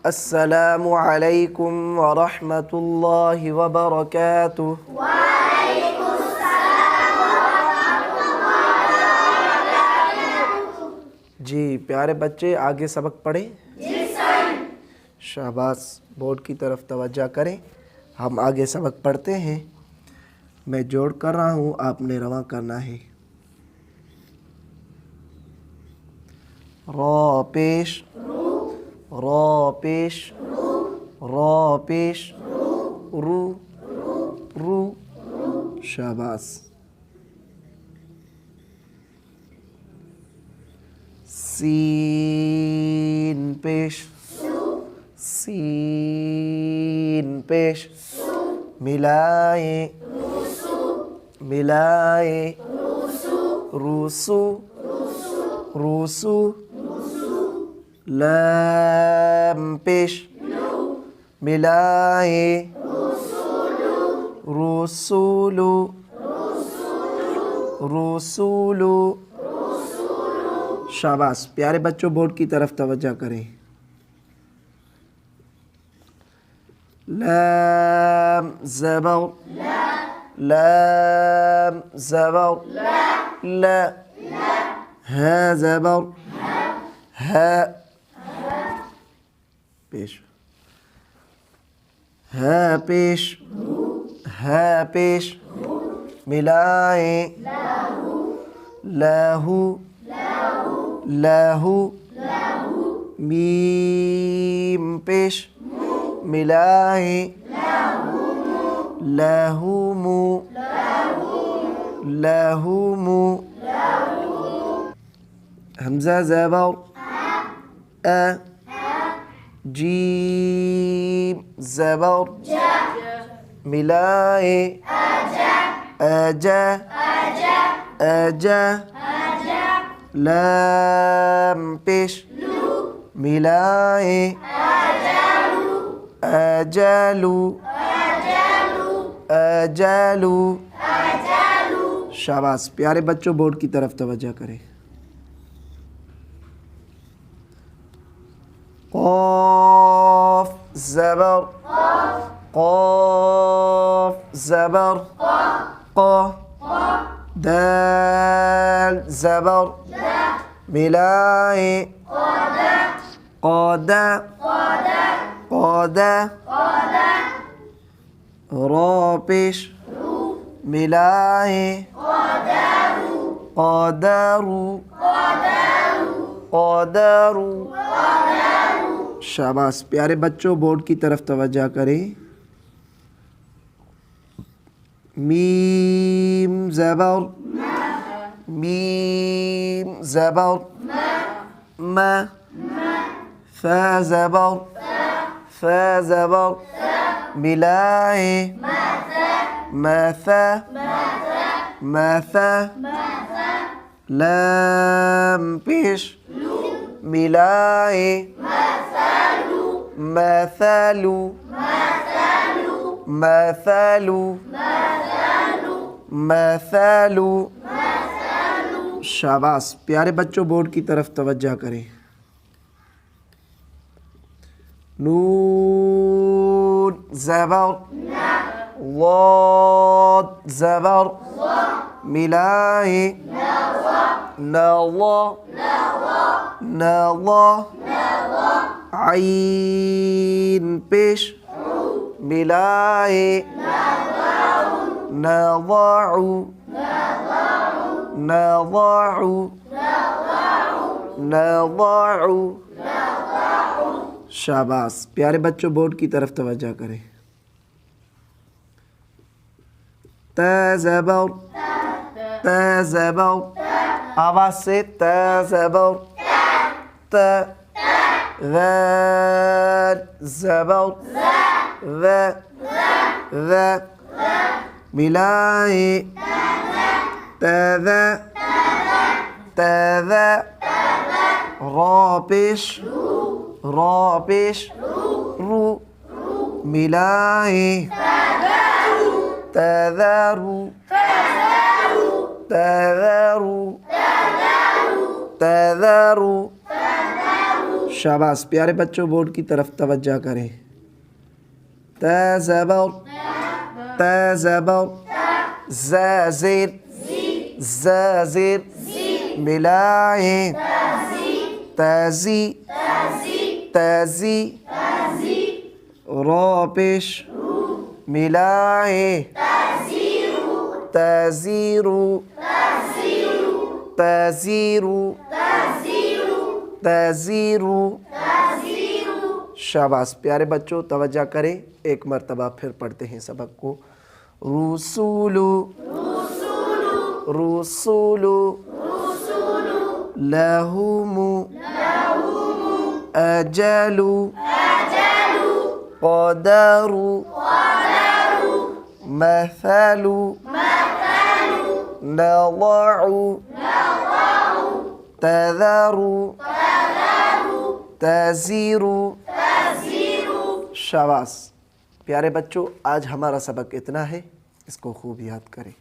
अस्सलामु अलैकुम व रहमतुल्लाहि व बरकातुहू। जी प्यारे बच्चे, आगे सबक पढ़े। जी सर। शाबाश, बोर्ड की तरफ तवज्जो करें। हम आगे सबक पढ़ते हैं। मैं जोड़ कर रहा हूँ, आपने रवा करना है। रॉ पेश, रॉ पेश, रॉ पेश, रू, रू। शाबाश। सीन पेश, सीन पेश, मिलाए, मिलाए, रूसू, रूसू। लाम पेश, मिलाए, रूसूलू, रूसूलू। शाबाश। प्यारे बच्चों, बोर्ड की तरफ तवज्जो करें। लाम ज़बर, लाम ज़बर, ला। हा ज़बर, हा पेश, हा पेश, हा पेश, मिलाए, लाहू, लाहू। मीम पेश, मिलाए, लहुमु, लहुमु। हमज़ा ज़बर, अ। जीम ज़बर, मिलाए, अजा, अजा। लाम पेश, मिलाए, अजालू, अजालू। शाबाश। प्यारे बच्चों, बोर्ड की तरफ तवज्जो करें। क़ाफ़ ज़बर, क़ाफ़ ज़बर, क़। दाल ज़बर, मिलाए, क़दा, क़दा। रा पेश, मिलाए, क़दरू, क़दरू। शाबाश। प्यारे बच्चों, बोर्ड की तरफ तवज्जो करें। मीम ज़बर, मीम ज़बर, म। फ़ा ज़बर, फ़ा ज़बर, मिलाए, मफ़ा, मफ़ा। लाम पेश, मिलाए, मफ़लू, मफ़लू, मफ़लू। शाबाश। प्यारे बच्चों, बोर्ड की तरफ तवज्जो करें। नून ज़बर, वाद ज़बर, मिलाए, नवा, नवा। आइन पेश, मिलाए, नवाउ, नवाउ, नवाउ। शाबाश। प्यारे बच्चों, बोर्ड की तरफ तवज्जो करें। ता ज़बर, ता ज़बर, आवाज़ से ता ज़बर, ता। ज़ाल ज़बर, ज़, ज़, मिलाए, तज़ा, तज़ा। रा पेश, रा पेश, रू, मिलाए, तज़ारू, तज़ारू, तज़ारू। शाबाश प्यारे बच्चों बोर्ड की तरफ तवज्जो करें। त ज़बर त ज़बर ज़ ज़ेर ज़ ज़ेर मिलाएं तज़ी तज़ी रो पेश मिलाएं तज़ीरु तज़ीरु तज़ीरु। शाबाश प्यारे बच्चों तवज्जो करें, एक मर्तबा फिर पढ़ते हैं सबक को। रुसूलु रुसूलु लहुमु अजलु क़दरु मसलु नज़अु तज़रु तज़ीरु। शाबाश प्यारे बच्चों आज हमारा सबक इतना है, इसको खूब याद करें।